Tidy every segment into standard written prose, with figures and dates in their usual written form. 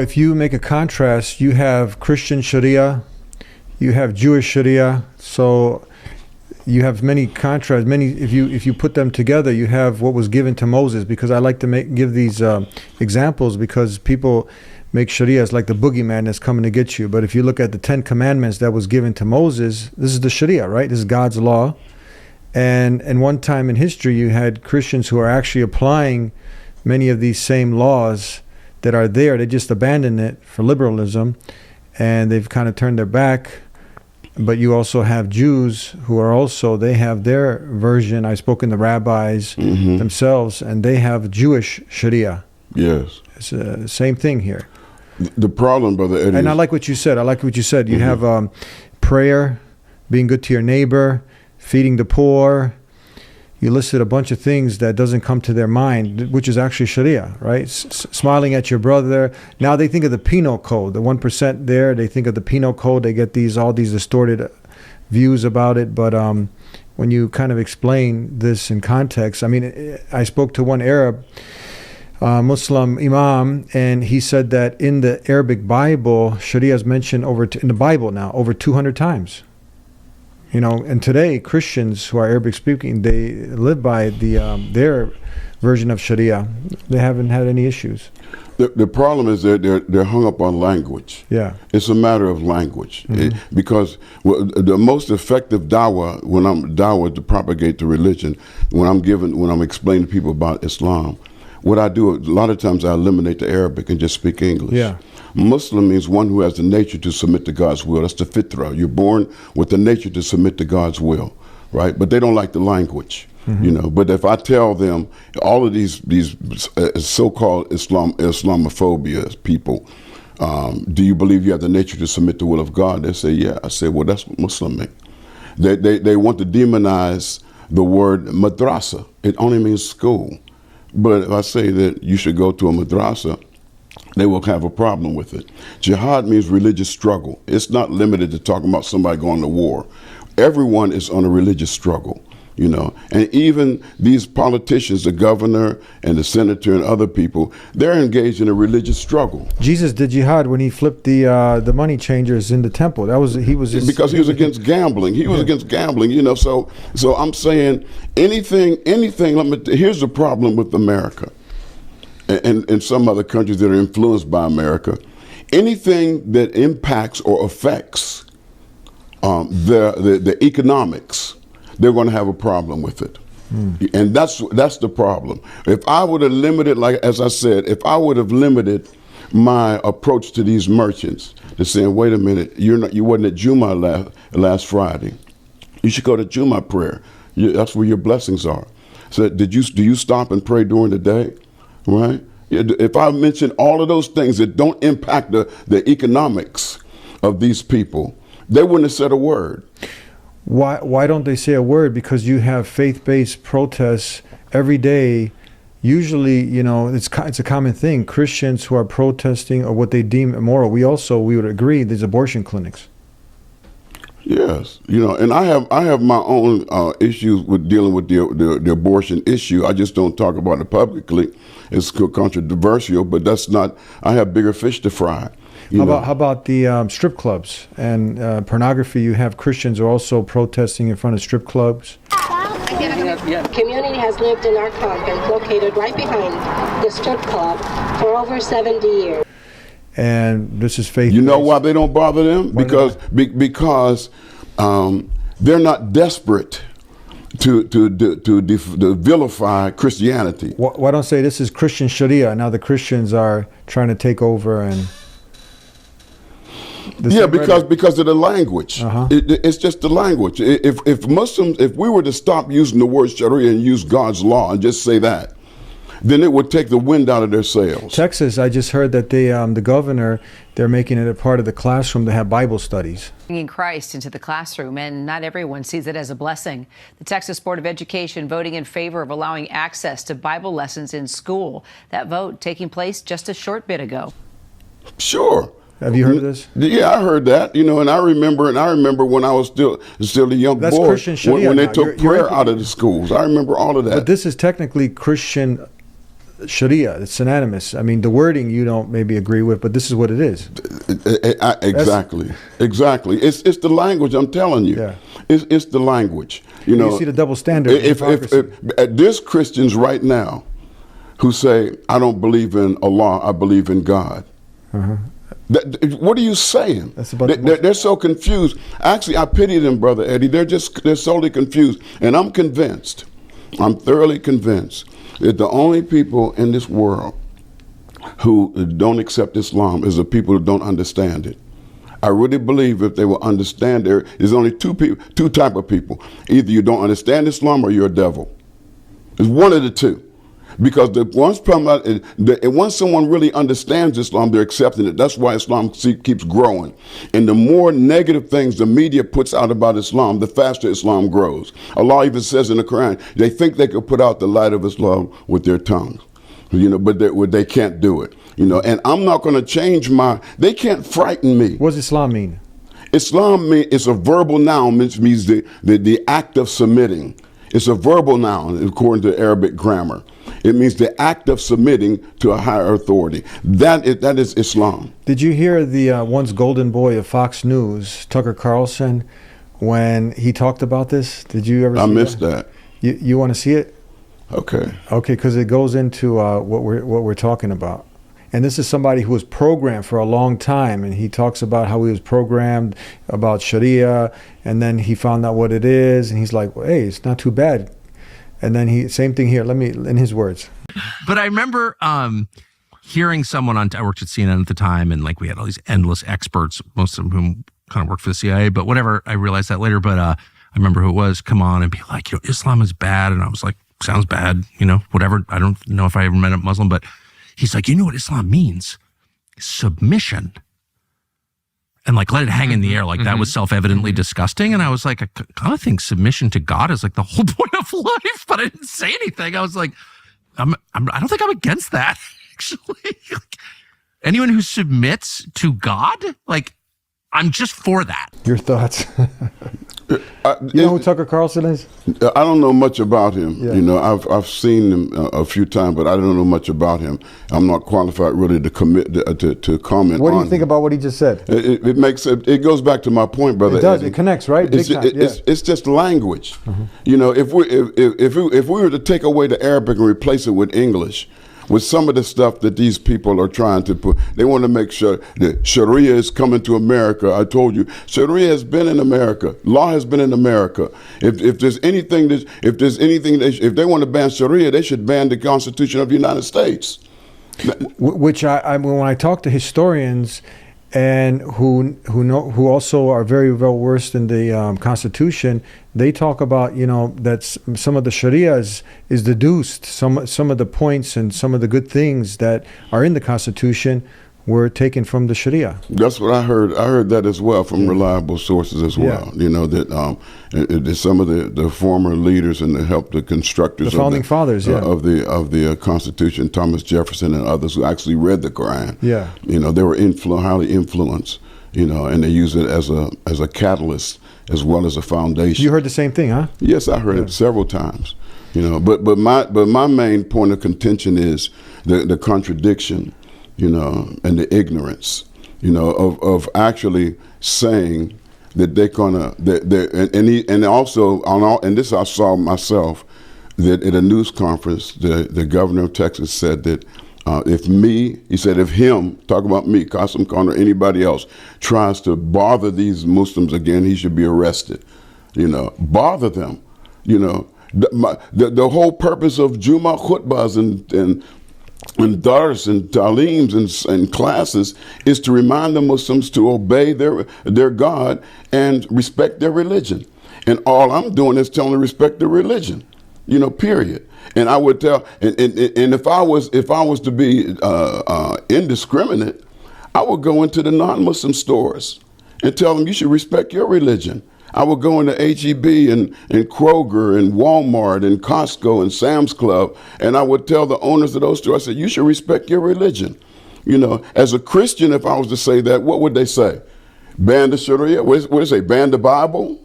If you make a contrast, you have Christian Sharia, you have Jewish Sharia, so you have many contrasts. If you put them together, you have what was given to Moses. Because I like to give these examples, because people make Sharia as like the boogeyman that's coming to get you. But if you look at the 10 Commandments that was given to Moses, this is the Sharia, right? This is God's law. And one time in history, you had Christians who are actually applying many of these same laws that are there. They just abandoned it for liberalism, and they've kind of turned their back. But you also have Jews who are also, they have their version. I've spoken to rabbis themselves, and they have Jewish Sharia. Yes. It's the same thing here. The problem, Brother Eddie. And I like what you said. You have prayer, being good to your neighbor, feeding the poor. You listed a bunch of things that doesn't come to their mind, which is actually Sharia, right? Smiling at your brother. Now they think of the penal code, the 1% there. They think of the penal code. They get all these distorted views about it. But when you kind of explain this in context, I mean, I spoke to one Arab Muslim imam, and he said that in the Arabic Bible, Sharia is mentioned in the Bible now over 200 times. You know, and today Christians who are Arabic speaking, they live by their version of Sharia. They haven't had any issues. The problem is that they're hung up on language. Yeah, it's a matter of language. Because the most effective dawah, when I'm dawah to propagate the religion, when I'm explaining to people about Islam, what I do a lot of times, I eliminate the Arabic and just speak English. Yeah. Muslim means one who has the nature to submit to God's will. That's the fitra. You're born with the nature to submit to God's will, right? But they don't like the language, you know. But if I tell them all of these so-called Islamophobia people, do you believe you have the nature to submit to the will of God? They say, yeah. I say, well, that's what Muslim mean. They want to demonize the word madrasa. It only means school. But if I say that you should go to a madrasa, they will have a problem with it. Jihad means religious struggle. It's not limited to talking about somebody going to war. Everyone is on a religious struggle, you know. And even these politicians, the governor and the senator and other people, they're engaged in a religious struggle. Jesus did jihad when he flipped the money changers in the temple. Because he was against gambling. He was against gambling, you know. So I'm saying anything. Here's the problem with America. And some other countries that are influenced by America, anything that impacts or affects the economics, they're going to have a problem with it. And that's the problem. If I would have limited, like as I said, if I would have limited my approach to these merchants to saying, wait a minute, you wasn't at Juma last Friday. You should go to Juma prayer. That's where your blessings are. So do you stop and pray during the day? Right? If I mention all of those things that don't impact the economics of these people, they wouldn't have said a word. Why don't they say a word? Because you have faith-based protests every day. Usually, you know, it's a common thing. Christians who are protesting or what they deem immoral, we would agree there's abortion clinics. Yes, you know, and I have my own issues with dealing with the abortion issue. I just don't talk about it publicly. It's controversial, but that's not. I have bigger fish to fry. How about the strip clubs and pornography? You have Christians who are also protesting in front of strip clubs. The community has lived in our convent, located right behind the strip club, for over 70 years. And this is faith. You know why they don't bother them? Because they're not desperate to vilify Christianity. Why don't say this is Christian Sharia? Now the Christians are trying to take over and. Because of the language. It's just the language. If we were to stop using the word Sharia and use God's law and just say that, then it would take the wind out of their sails. Texas, I just heard that the governor, they're making it a part of the classroom to have Bible studies. Bringing Christ into the classroom, and not everyone sees it as a blessing. The Texas Board of Education voting in favor of allowing access to Bible lessons in school. That vote taking place just a short bit ago. Sure. Have you heard of this? Yeah, I heard that. You know, and I remember when I was still a young boy. That's Christian Sharia when they took prayer out of the schools. I remember all of that. But this is technically Christian Sharia. It's synonymous. I mean, the wording you don't maybe agree with, but this is what it is. Exactly. It's the language. I'm telling you. Yeah. It's the language. You see the double standard. If there's Christians right now who say, I don't believe in Allah, I believe in God. What are you saying? That's about they're so confused. Actually, I pity them, Brother Eddie. They're solely confused. And I'm thoroughly convinced that the only people in this world who don't accept Islam is the people who don't understand it. I really believe if they will understand, there's only two type of people. Either you don't understand Islam or you're a devil. It's one of the two. Because once someone really understands Islam, they're accepting it. That's why Islam keeps growing. And the more negative things the media puts out about Islam, the faster Islam grows. Allah even says in the Quran, they think they could put out the light of Islam with their tongues. But they can't do it. And I'm not going to change they can't frighten me. What does Islam mean? Islam it's a verbal noun, which means the act of submitting. It's a verbal noun according to Arabic grammar. It means the act of submitting to a higher authority. That is Islam. Did you hear the once golden boy of Fox News, Tucker Carlson, when he talked about this? Did you ever see I missed that. You want to see it? Okay. Okay, because it goes into what we're talking about. And this is somebody who was programmed for a long time, and he talks about how he was programmed about Sharia, and then he found out what it is, and he's like, well, hey, it's not too bad. And then same thing here. In his words. But I remember hearing someone I worked at CNN at the time, and we had all these endless experts, most of whom kind of worked for the CIA, but whatever, I realized that later. But I remember who it was come on and be like, Islam is bad. And I was like, sounds bad, whatever. I don't know if I ever met a Muslim, but he's like, you know what Islam means? Submission. And let it hang in the air. That was self-evidently disgusting. And I was like, I kind of think submission to God is the whole point of life, but I didn't say anything. I was like, I don't think I'm against that, actually. Anyone who submits to God, I'm just for that. Your thoughts? You know who Tucker Carlson is? I don't know much about him. Yeah. I've seen him a few times, but I don't know much about him. I'm not qualified really to comment on. What do you think about what he just said? It goes back to my point, brother. It does. Eddie. It connects, right? It's just language. If we were to take away the Arabic and replace it with English, with some of the stuff that these people are trying to put, they want to make sure that Sharia is coming to America. I told you, Sharia has been in America. Law has been in America. If they want to ban Sharia, they should ban the Constitution of the United States. Which when I talk to historians and who also are very well versed in the Constitution, they talk about that some of the Sharia is deduced. Some of the points and some of the good things that are in the Constitution were taken from the Sharia. That's what I heard. I heard that as well from reliable sources as well. That some of the former leaders and the constructors, the founding fathers, of the Constitution, Thomas Jefferson and others who actually read the Quran. Yeah. They were highly influenced. And they use it as a catalyst as well as a foundation. You heard the same thing, huh? Yes, I heard it several times. But my main point of contention is the contradiction. And the ignorance, of actually saying that they're gonna, and this I saw myself, that at a news conference, the governor of Texas said that if him, talk about me, Qasim Khan or anybody else, tries to bother these Muslims again, he should be arrested. Bother them. The whole purpose of Jummah khutbahs and dars and taleems and classes is to remind the Muslims to obey their God and respect their religion. And all I'm doing is telling them to respect their religion, period. And I would tell, and if I was to be indiscriminate, I would go into the non-Muslim stores and tell them you should respect your religion. I would go into H-E-B and Kroger and Walmart and Costco and Sam's Club, and I would tell the owners of those stores, I said, you should respect your religion. As a Christian, if I was to say that, what would they say? Ban the Sharia? What do they say? Ban the Bible?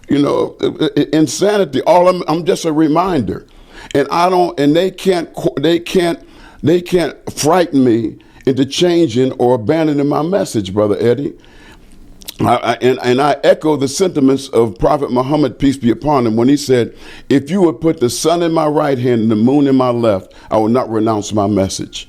Insanity. I'm just a reminder. And they can't They can't frighten me into changing or abandoning my message, Brother Eddie. I echo the sentiments of Prophet Muhammad, peace be upon him, when he said, if you would put the sun in my right hand and the moon in my left, I will not renounce my message.